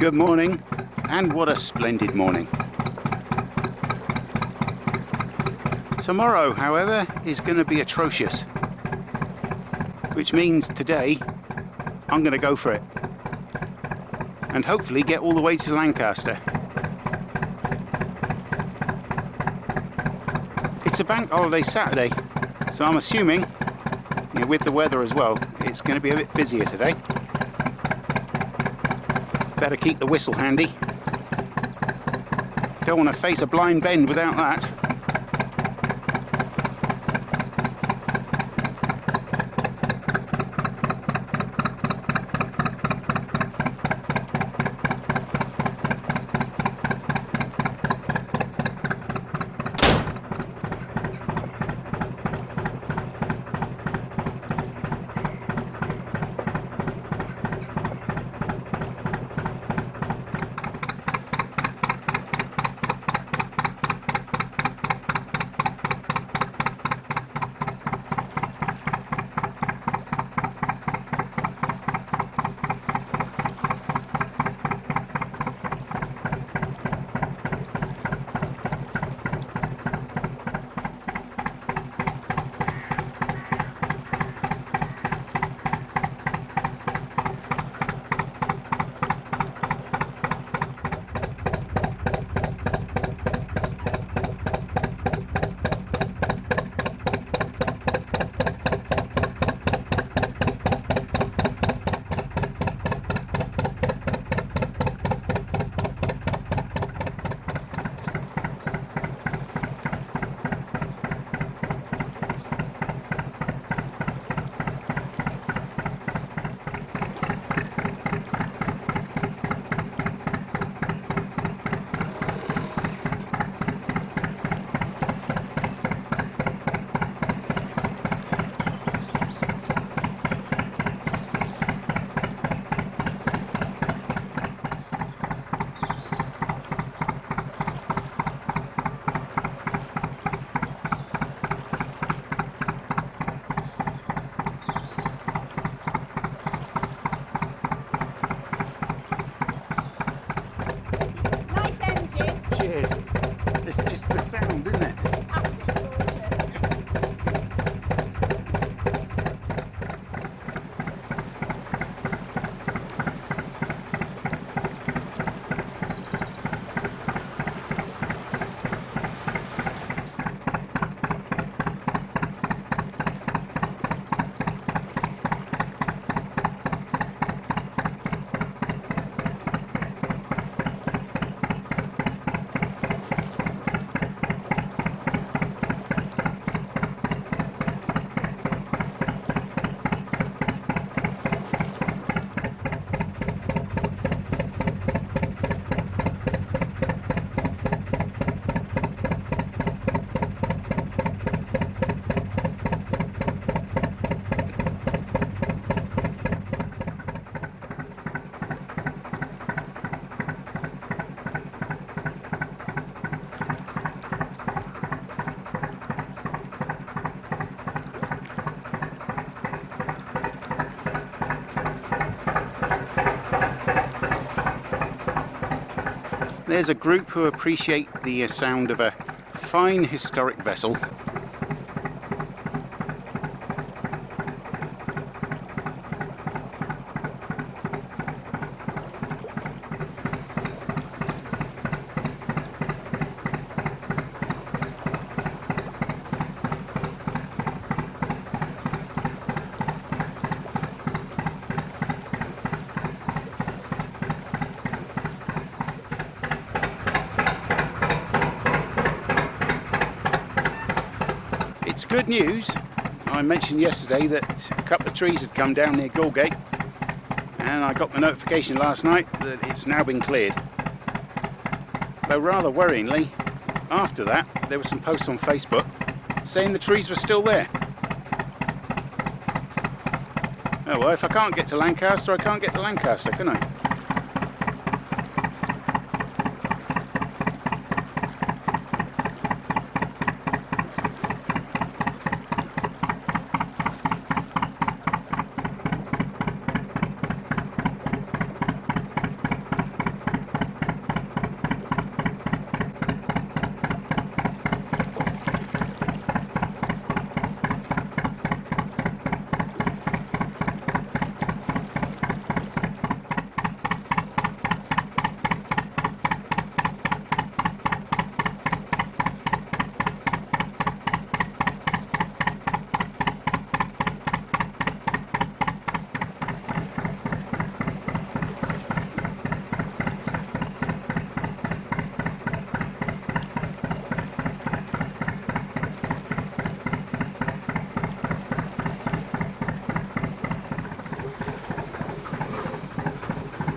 Good morning, and what a splendid morning. Tomorrow, however, is going to be atrocious, which means today I'm going to go for it and hopefully get all the way to Lancaster. It's a bank holiday Saturday, so I'm assuming, with the weather as well, it's going to be a bit busier today. Better keep the whistle handy. Don't want to face a blind bend without that. There's a group who appreciate the sound of a fine historic vessel. It's good news. I mentioned yesterday that a couple of trees had come down near Gooday, and I got the notification last night that it's now been cleared. Though rather worryingly, after that there were some posts on Facebook saying the trees were still there. Oh well, if I can't get to Lancaster, I can't get to Lancaster, can I?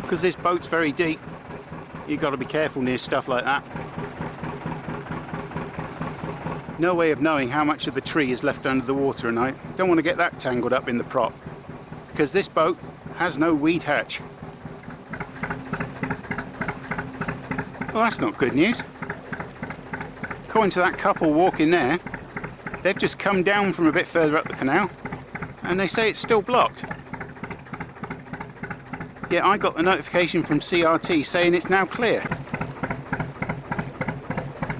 because this boat's very deep, you've got to be careful near stuff like that. No way of knowing how much of the tree is left under the water, and I don't want to get that tangled up in the prop, because this boat has no weed hatch. Well, that's not good news. According to that couple walking there, they've just come down from a bit further up the canal and they say it's still blocked. Yeah, I got the notification from CRT saying it's now clear.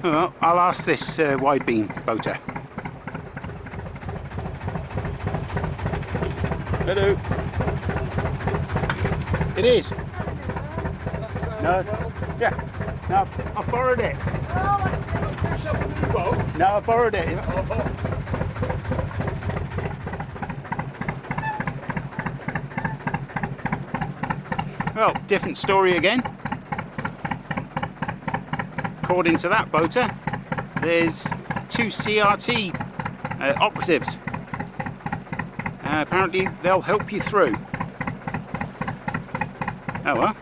Well, I'll ask this wide beam boater. Hello. It is. No. Yeah. No, I borrowed it. No, I borrowed it. Well, different story again. According to that boater, there's 2 CRT operatives. Apparently they'll help you through. Oh well,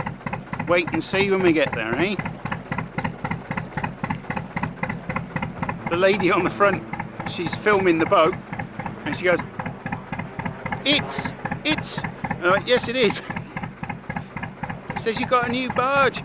wait and see when we get there, eh? The lady on the front, she's filming the boat and she goes, it's yes it is. Says you got a new barge.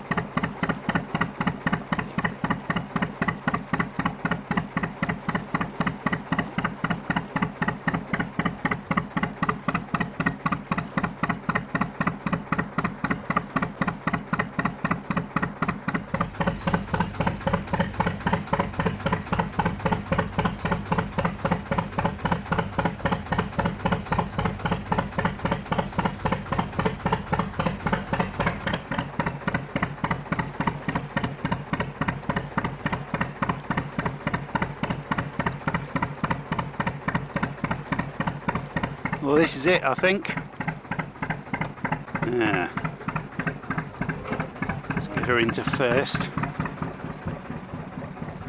Well, this is it, I think. Yeah. Let's get her into first.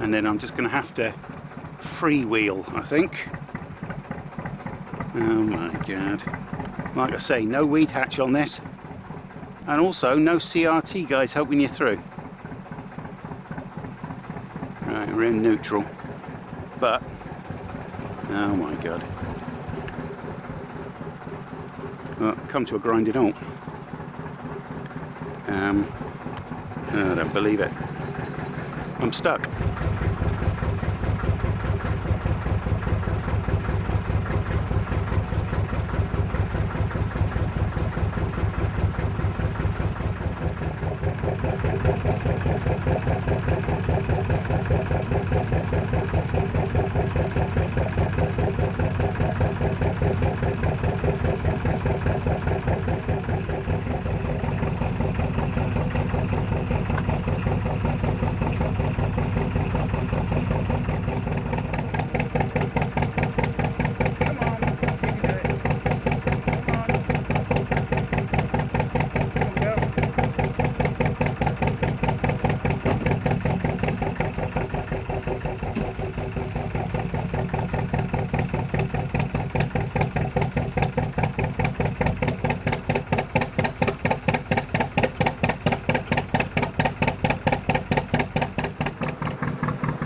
And then I'm just going to have to freewheel, I think. Oh my god. Like I say, no weed hatch on this. And also no CRT guys helping you through. Right, we're in neutral. But, oh my god. Well, come to a grinding halt. I don't believe it. I'm stuck.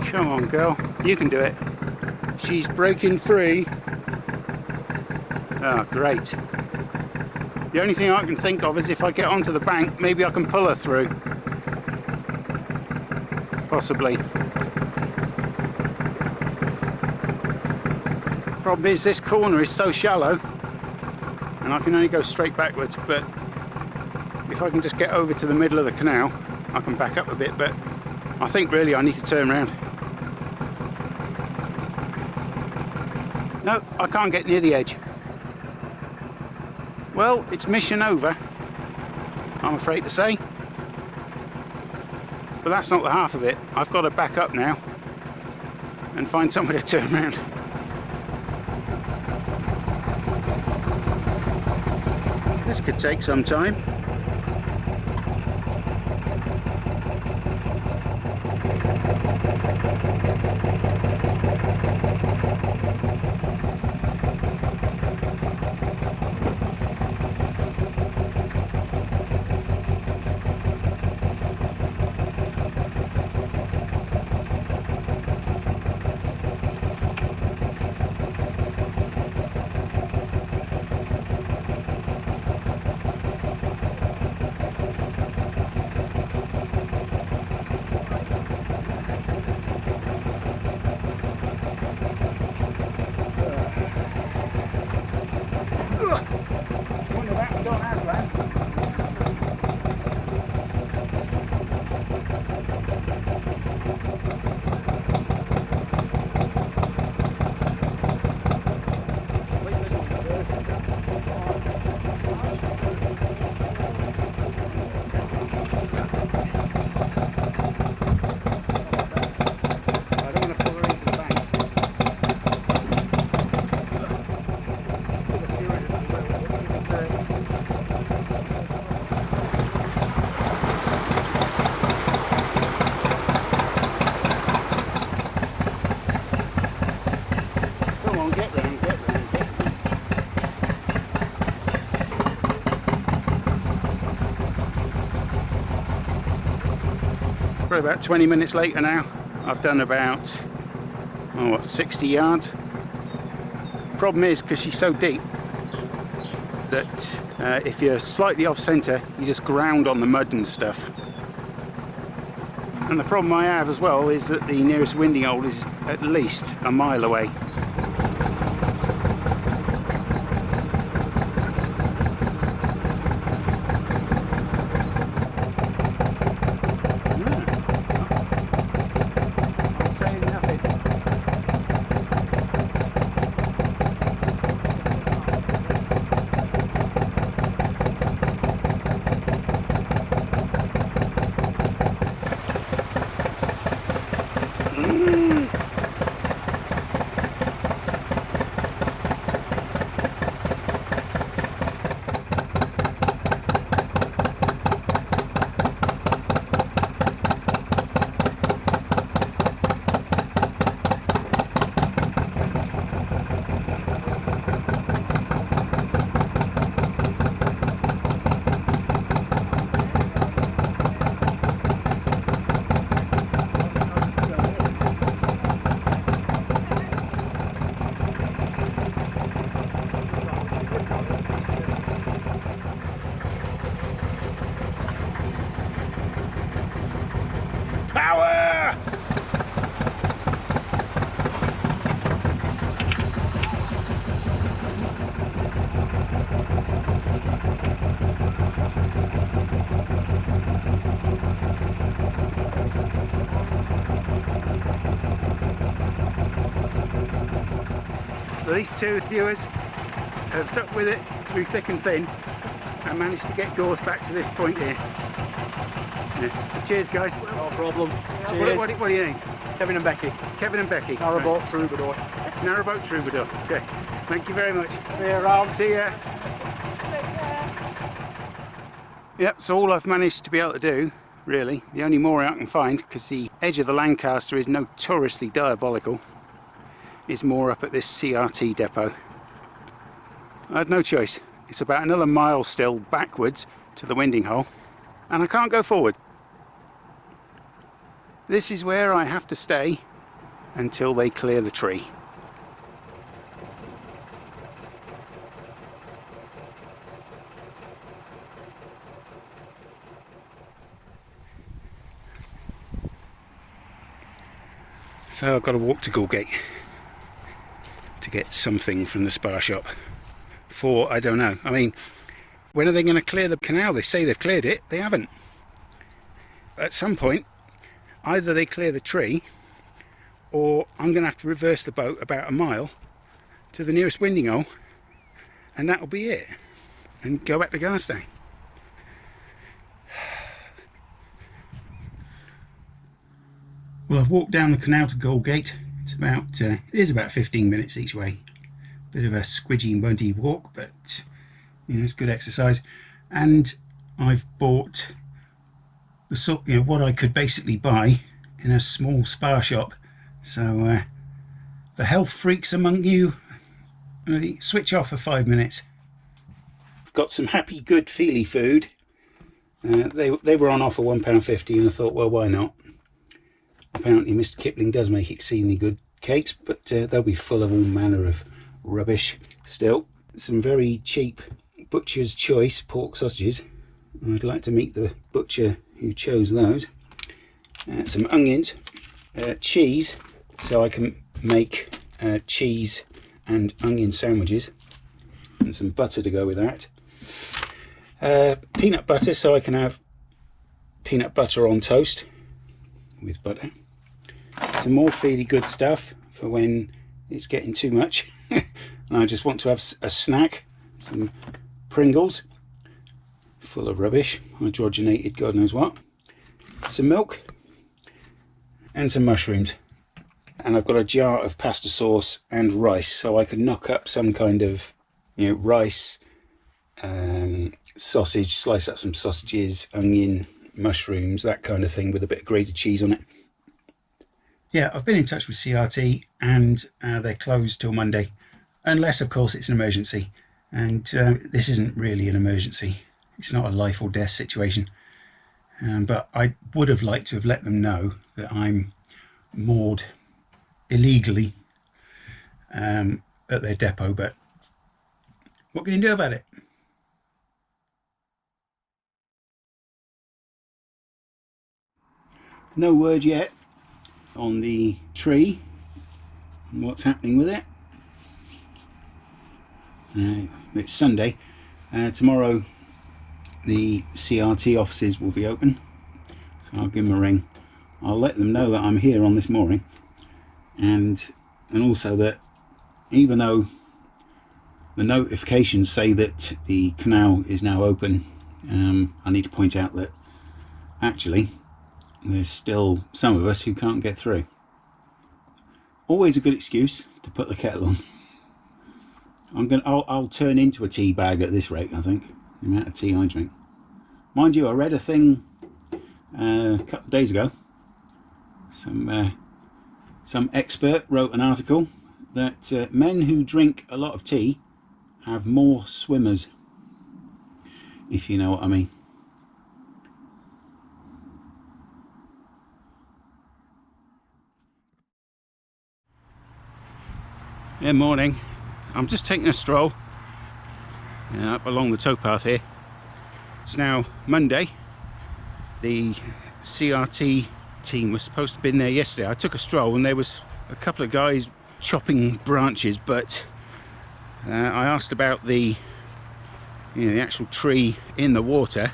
Come on, girl, you can do it. She's breaking free. Oh, great. The only thing I can think of is if I get onto the bank, maybe I can pull her through. Possibly. Problem is, this corner is so shallow, and I can only go straight backwards, but if I can just get over to the middle of the canal, I can back up a bit, but I think really I need to turn around. No, I can't get near the edge. Well, it's mission over, I'm afraid to say. But that's not the half of it. I've got to back up now and find somewhere to turn around. This could take some time. Probably about 20 minutes later now. I've done about, oh, what, 60 yards. Problem is, because she's so deep, that if you're slightly off centre, you just ground on the mud and stuff. And the problem I have as well is that the nearest winding hole is at least a mile away. Power! So these two viewers have stuck with it through thick and thin and managed to get Gorse back to this point here. Yeah. So cheers guys. No problem. Cheers. What do you need? Kevin and Becky. Kevin and Becky. Narrowboat Troubadour. Narrowboat Troubadour. Okay. Thank you very much. See you around. See ya. Yep, so all I've managed to be able to do, really, the only mooring I can find, because the edge of the Lancaster is notoriously diabolical, is moor up at this CRT depot. I had no choice. It's about another mile still backwards to the winding hole, and I can't go forward. This is where I have to stay until they clear the tree. So I've got to walk to Gooday to get something from the spar shop for, I don't know. I mean, when are they going to clear the canal? They say they've cleared it. They haven't. At some point, either they clear the tree, or I'm going to have to reverse the boat about a mile to the nearest winding hole, and that'll be it, and go back to Garstang. Well, I've walked down the canal to Gooday. It's about, it is about 15 minutes each way. Bit of a squidgy, muddy walk, but you know, it's good exercise. And I've bought the sort, you know, what I could basically buy in a small spar shop. So the health freaks among you, switch off for 5 minutes. I've got some Happy Good Feely food. They were on offer £1.50, and I thought, well, why not? Apparently Mr. Kipling does make exceedingly good cakes, but they'll be full of all manner of rubbish. Still, some very cheap butcher's choice pork sausages. I'd like to meet the butcher who chose those. Some onions, cheese, so I can make cheese and onion sandwiches, and some butter to go with that. Peanut butter, so I can have peanut butter on toast with butter. Some more feely good stuff for when it's getting too much and I just want to have a snack. Some Pringles, full of rubbish, hydrogenated God knows what. Some milk and some mushrooms. And I've got a jar of pasta sauce and rice, so I could knock up some kind of, you know, rice, sausage, slice up some sausages, onion, mushrooms, that kind of thing, with a bit of grated cheese on it. Yeah, I've been in touch with CRT, and they're closed till Monday, unless of course it's an emergency, and this isn't really an emergency. It's not a life or death situation. but I would have liked to have let them know that I'm moored illegally at their depot, but what can you do about it? No word yet on the tree and what's happening with it. It's Sunday. Tomorrow the CRT offices will be open, so I'll give them a ring. I'll let them know that I'm here on this mooring, and also that even though the notifications say that the canal is now open, I need to point out that actually there's still some of us who can't get through. Always a good excuse to put the kettle on. I'll turn into a tea bag at this rate, I think, the amount of tea I drink. Mind you, I read a thing a couple of days ago. Some expert wrote an article that men who drink a lot of tea have more swimmers, if you know what I mean. Yeah, morning. I'm just taking a stroll up along the towpath here. It's now Monday. The CRT team was supposed to have been there yesterday. I took a stroll and there was a couple of guys chopping branches, but I asked about the actual tree in the water,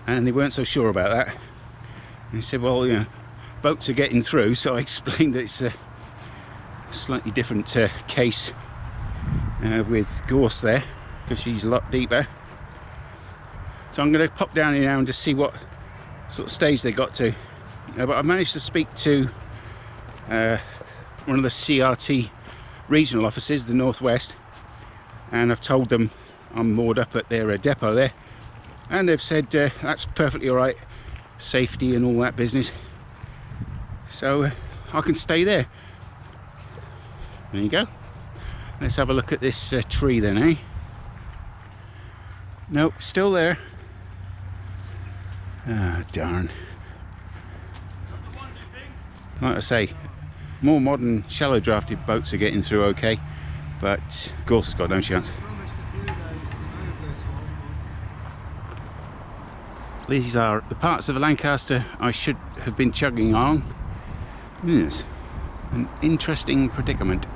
and they weren't so sure about that. They said, well, boats are getting through, so I explained that it's a slightly different case with Gorse there, because she's a lot deeper. So I'm going to pop down here now and just see what sort of stage they got to. But I managed to speak to one of the CRT regional offices, the Northwest, and I've told them I'm moored up at their depot there, and they've said that's perfectly all right, safety and all that business, so I can stay there. There you go. Let's have a look at this tree then, eh? Nope, still there. Ah, darn. Like I say, more modern shallow drafted boats are getting through okay, but Gorse has got no chance. These are the parts of the Lancaster I should have been chugging on. Yes, an interesting predicament.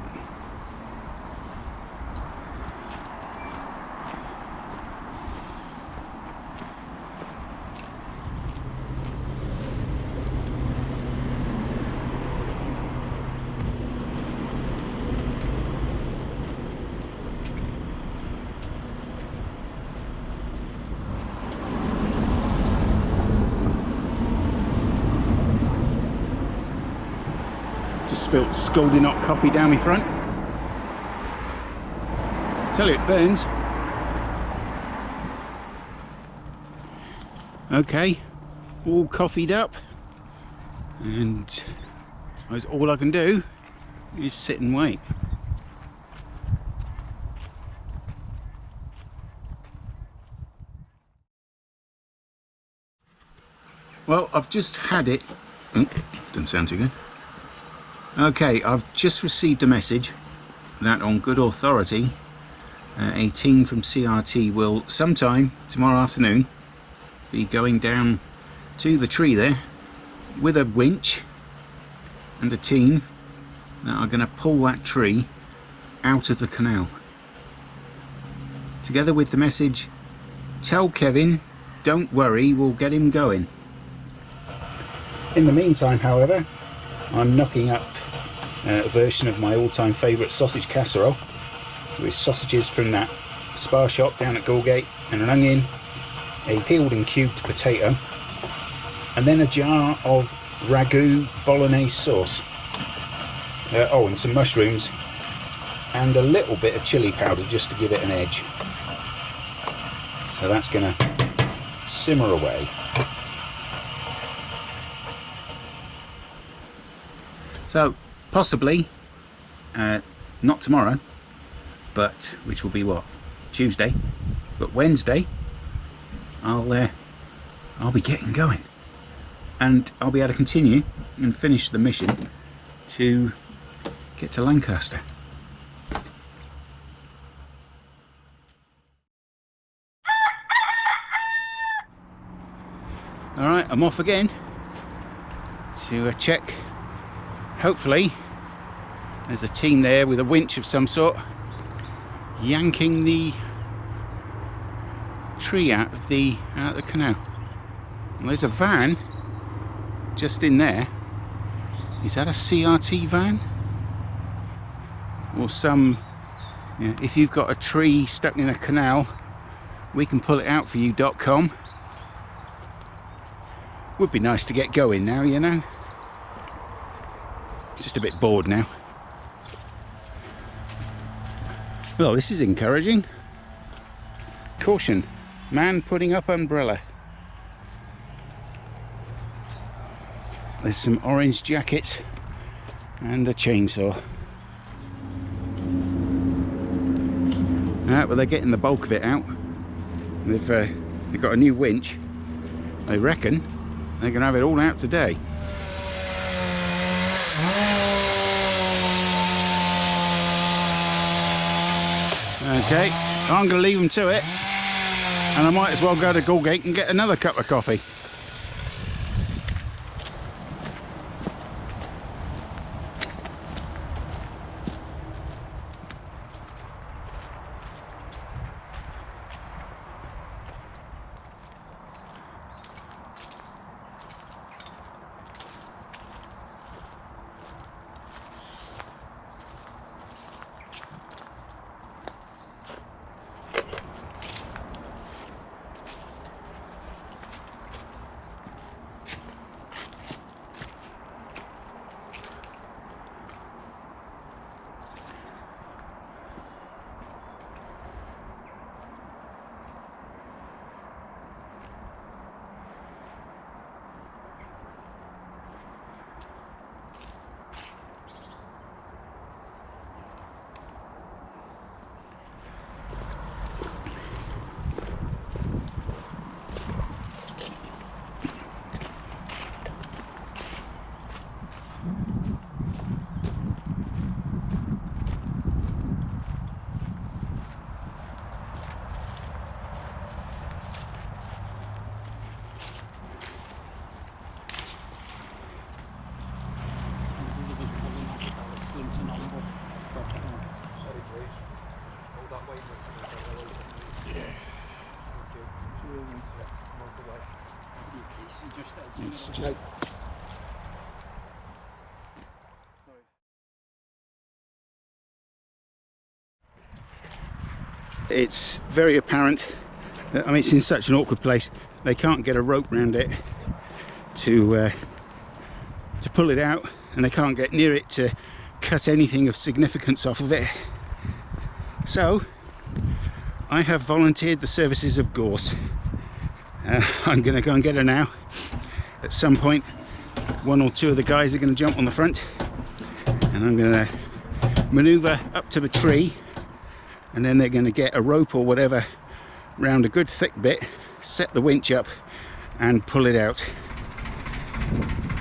Just spilt scalding hot coffee down my front. Tell you, it burns. Okay, all coffeed up, and I suppose all I can do is sit and wait. Well, I've just had it. Oh, doesn't sound too good. Okay, I've just received a message that on good authority a team from CRT will sometime tomorrow afternoon be going down to the tree there with a winch and a team that are going to pull that tree out of the canal, together with the message, tell Kevin, don't worry, we'll get him going. In the meantime, however, I'm knocking up a version of my all-time favourite sausage casserole with sausages from that Spa shop down at Gooday, and an onion, a peeled and cubed potato, and then a jar of ragu bolognese sauce. Oh, and some mushrooms and a little bit of chili powder just to give it an edge. So that's going to simmer away. So possibly not tomorrow, but which will be what, Tuesday, but Wednesday I'll be getting going. and I'll be able to continue and finish the mission to get to Lancaster. Alright, I'm off again to check. Hopefully there's a team there with a winch of some sort yanking the tree out of the canal. And there's a van just in there. Is that a CRT van? Or some, yeah, if you've got a tree stuck in a canal, we can pull it out for you.com. Would be nice to get going now, you know. Just a bit bored now. Well, this is encouraging. Caution, man putting up umbrella. There's some orange jackets and a chainsaw. Well, they're getting the bulk of it out. They've got a new winch. They reckon they're going to have it all out today. Okay, I'm going to leave them to it, and I might as well go to Gorse and get another cup of coffee. It's very apparent that, I mean, it's in such an awkward place. They can't get a rope around it to pull it out, and they can't get near it to cut anything of significance off of it. So I have volunteered the services of Gorse. I'm going to go and get her now. At some point, one or two of the guys are going to jump on the front, and I'm going to maneuver up to the tree, and then they're going to get a rope or whatever round a good thick bit, set the winch up and pull it out.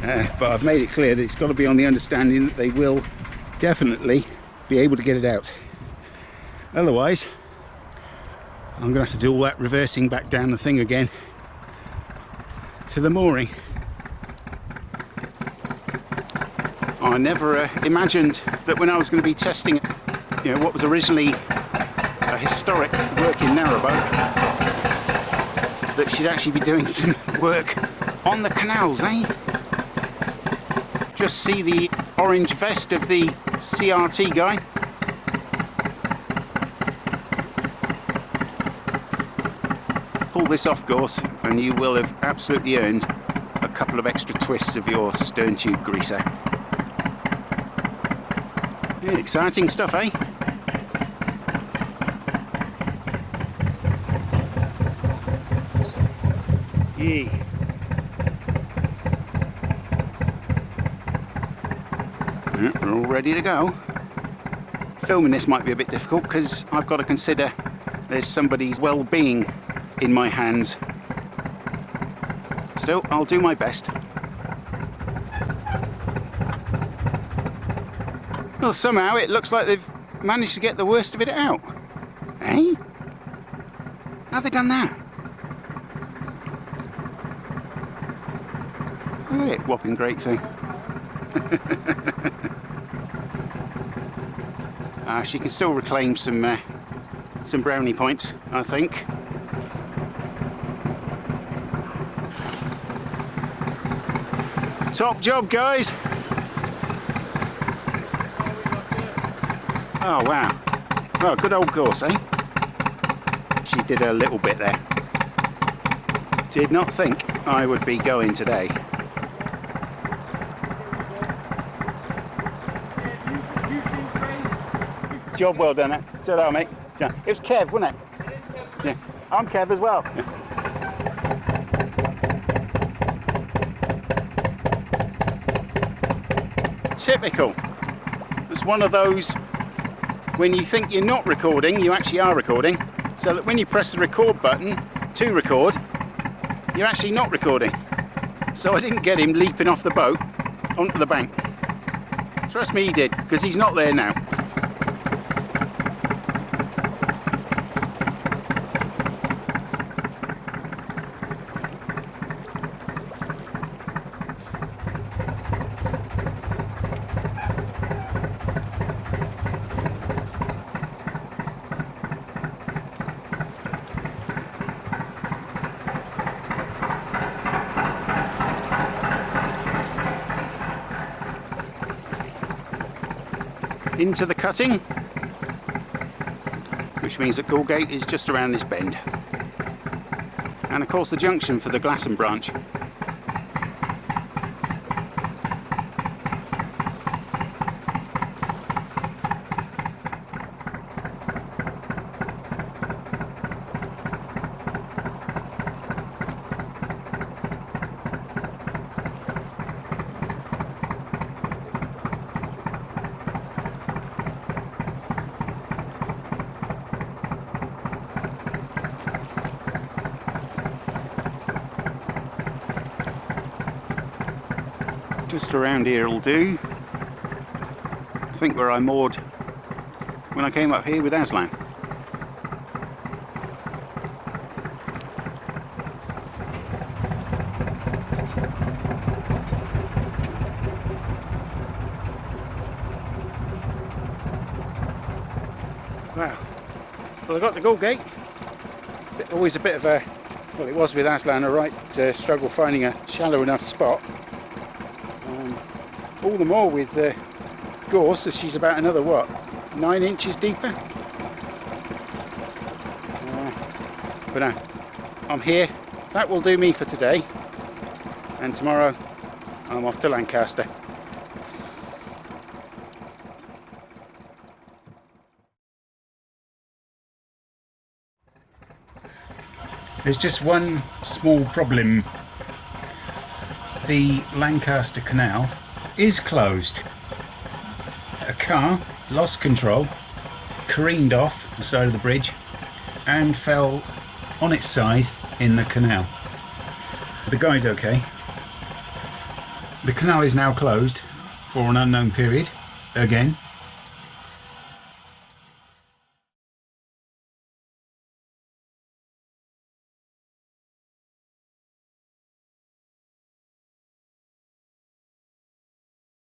But I've made it clear that it's got to be on the understanding that they will definitely be able to get it out. Otherwise, I'm going to have to do all that reversing back down the thing again to the mooring. I never imagined that when I was going to be testing, you know, what was originally a historic work in Narrowboat, that she'd actually be doing some work on the canals, eh? Just see the orange vest of the CRT guy. Pull this off, Gorse, and you will have absolutely earned a couple of extra twists of your stern tube greaser. Yeah, exciting stuff, eh? Yeah. Yeah, we're all ready to go. Filming this might be a bit difficult because I've got to consider there's somebody's well-being in my hands. Still, I'll do my best. Well, somehow it looks like they've managed to get the worst of it out. Eh? How have they done that? Look at it, whopping great thing. She can still reclaim some brownie points, I think. Top job, guys. Oh wow. Oh, good old Gorse, eh? She did a little bit there. Did not think I would be going today. Job well done, eh? Ta-ra, mate. It was Kev, wasn't it? It is Kev. Yeah. I'm Kev as well. Typical. It's one of those when you think you're not recording, you actually are recording. So that when you press the record button to record, you're actually not recording. So I didn't get him leaping off the boat onto the bank. Trust me, he did, because he's not there now. Into the cutting, which means that Gooday is just around this bend, and of course the junction for the Glasson branch. Just around here will do. I think where I moored when I came up here with Aslan. Wow. Well, I got the Gooday. Always a bit of a, well, it was with Aslan, a right struggle finding a shallow enough spot. All the more with Gorse, as she's about another, what, 9 inches deeper? But no, I'm here. That will do me for today. And tomorrow, I'm off to Lancaster. There's just one small problem. The Lancaster Canal is closed. A car lost control, careened off the side of the bridge and fell on its side in the canal. The guy's okay. The canal is now closed for an unknown period again.